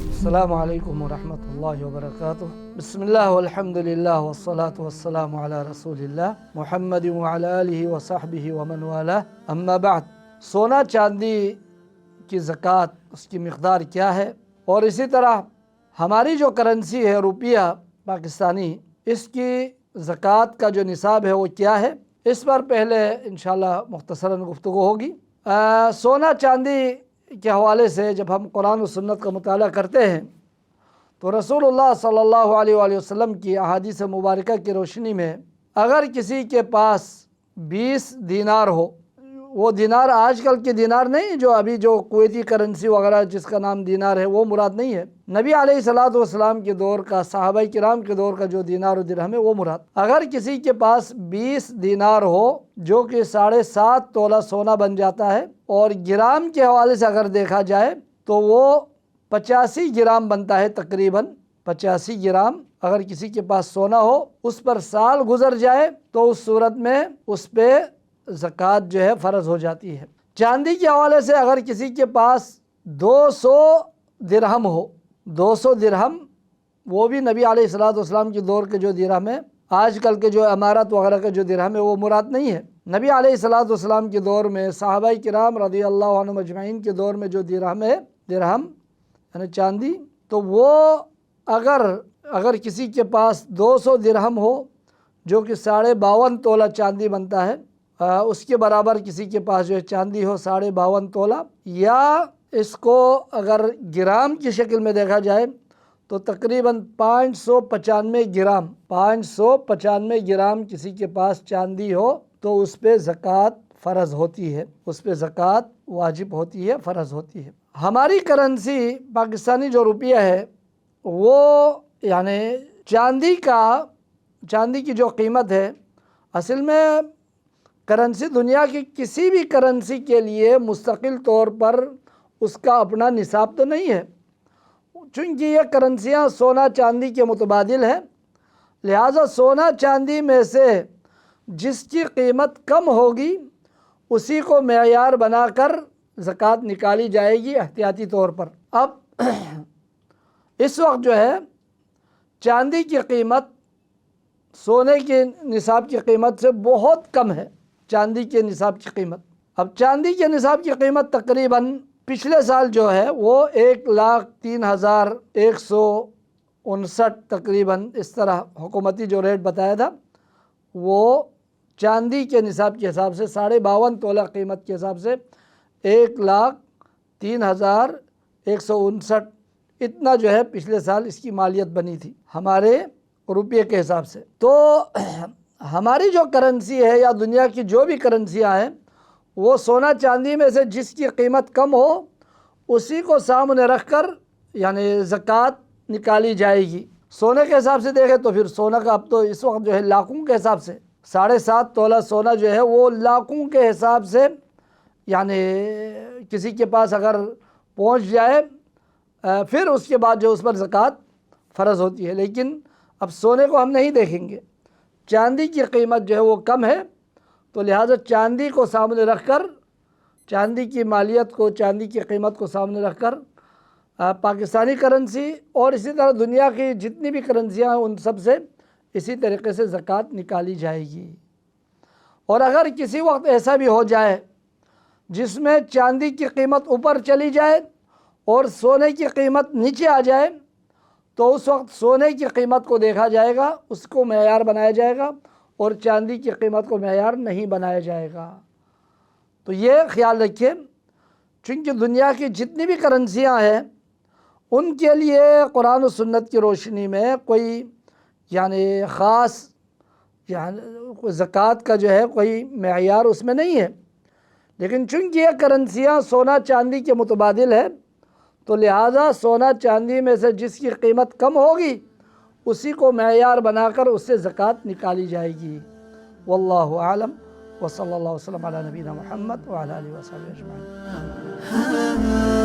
السلام علیکم ورحمۃ اللہ وبرکاتہ۔ بسم اللہ والحمد للہ والصلاة والسلام علی رسول اللہ محمد وعلی آلہ وصحبہ ومن والہ، اما بعد۔ سونا چاندی کی زکوٰۃ، اس کی مقدار کیا ہے، اور اسی طرح ہماری جو کرنسی ہے روپیہ پاکستانی، اس کی زکوٰۃ کا جو نصاب ہے وہ کیا ہے، اس پر پہلے انشاءاللہ مختصراً گفتگو ہوگی۔ سونا چاندی کے حوالے سے جب ہم قرآن و سنت کا مطالعہ کرتے ہیں تو رسول اللہ صلی اللہ علیہ وآلہ وسلم کی احادیث مبارکہ کی روشنی میں اگر کسی کے پاس 20 دینار ہو، وہ دینار آج کل کے دینار نہیں، جو ابھی جو کویتی کرنسی وغیرہ جس کا نام دینار ہے وہ مراد نہیں ہے، نبی علیہ الصلوۃ والسلام کے دور کا، صحابہ کرام کے دور کا جو دینار و درہم ہے وہ مراد۔ اگر کسی کے پاس 20 دینار ہو جو کہ 7.5 تولہ سونا بن جاتا ہے، اور گرام کے حوالے سے اگر دیکھا جائے تو وہ 85 گرام بنتا ہے، تقریباً 85 گرام اگر کسی کے پاس سونا ہو، اس پر سال گزر جائے تو اس صورت میں اس پہ زکوٰۃ جو ہے فرض ہو جاتی ہے۔ چاندی کے حوالے سے اگر کسی کے پاس 200 درہم ہو، 200 درہم، وہ بھی نبی علیہ الصلوۃ والسلام کے دور کے جو درہم ہے، آج کل کے جو عمارت وغیرہ کے جو درہم ہے وہ مراد نہیں ہے۔ نبی علیہ الصلوۃ والسلام کے دور میں، صحابہ کرام رضی اللہ عنہم اجمعین کے دور میں جو درہم ہے، درہم یعنی چاندی، تو وہ اگر کسی کے پاس 200 درہم ہو جو کہ 52.5 تولہ چاندی بنتا ہے، اس کے برابر کسی کے پاس جو ہے چاندی ہو 52.5 تولہ، یا اس کو اگر گرام کی شکل میں دیکھا جائے تو تقریباً 595 گرام کسی کے پاس چاندی ہو تو اس پہ زکوٰۃ فرض ہوتی ہے، اس پہ زکوٰۃ واجب ہوتی ہے، فرض ہوتی ہے۔ ہماری کرنسی پاکستانی جو روپیہ ہے وہ یعنی چاندی کی جو قیمت ہے، اصل میں کرنسی دنیا کی کسی بھی کرنسی کے لیے مستقل طور پر اس کا اپنا نصاب تو نہیں ہے، چونکہ یہ کرنسیاں سونا چاندی کے متبادل ہیں، لہٰذا سونا چاندی میں سے جس کی قیمت کم ہوگی اسی کو معیار بنا کر زکوٰۃ نکالی جائے گی احتیاطی طور پر۔ اب اس وقت جو ہے چاندی کی قیمت سونے کے نصاب کی قیمت سے بہت کم ہے، چاندی کے نصاب کی قیمت۔ اب چاندی کے نصاب کی قیمت تقریباً پچھلے سال جو ہے وہ 1,03,159 تقریباً اس طرح حکومتی جو ریٹ بتایا تھا، وہ چاندی کے نصاب کے حساب سے 52.5 تولہ قیمت کے حساب سے 1,03,159 اتنا جو ہے پچھلے سال اس کی مالیت بنی تھی ہمارے روپیے کے حساب سے۔ تو ہماری جو کرنسی ہے یا دنیا کی جو بھی کرنسیاں ہیں، وہ سونا چاندی میں سے جس کی قیمت کم ہو اسی کو سامنے رکھ کر یعنی زکوٰۃ نکالی جائے گی۔ سونے کے حساب سے دیکھیں تو پھر سونا کا اب تو اس وقت جو ہے لاکھوں کے حساب سے 7.5 تولہ سونا جو ہے وہ لاکھوں کے حساب سے، یعنی کسی کے پاس اگر پہنچ جائے پھر اس کے بعد جو اس پر زکوٰۃ فرض ہوتی ہے۔ لیکن اب سونے کو ہم نہیں دیکھیں گے، چاندی کی قیمت جو ہے وہ کم ہے، تو لہٰذا چاندی کو سامنے رکھ کر، چاندی کی مالیت کو، چاندی کی قیمت کو سامنے رکھ کر پاکستانی کرنسی اور اسی طرح دنیا کی جتنی بھی کرنسیاں ہیں ان سب سے اسی طریقے سے زکوٰۃ نکالی جائے گی۔ اور اگر کسی وقت ایسا بھی ہو جائے جس میں چاندی کی قیمت اوپر چلی جائے اور سونے کی قیمت نیچے آ جائے تو اس وقت سونے کی قیمت کو دیکھا جائے گا، اس کو معیار بنایا جائے گا، اور چاندی کی قیمت کو معیار نہیں بنایا جائے گا۔ تو یہ خیال رکھیے، چونکہ دنیا کی جتنی بھی کرنسیاں ہیں ان کے لیے قرآن و سنت کی روشنی میں کوئی یعنی خاص یعنی زکوٰۃ کا جو ہے کوئی معیار اس میں نہیں ہے، لیکن چونکہ یہ کرنسیاں سونا چاندی کے متبادل ہے تو لہٰذا سونا چاندی میں سے جس کی قیمت کم ہوگی اسی کو معیار بنا کر اس سے زکوٰۃ نکالی جائے گی۔ واللہ اعلم، وصلی اللہ وسلم علی نبینا محمد وعلی آلہ وصحبہ اجمعین۔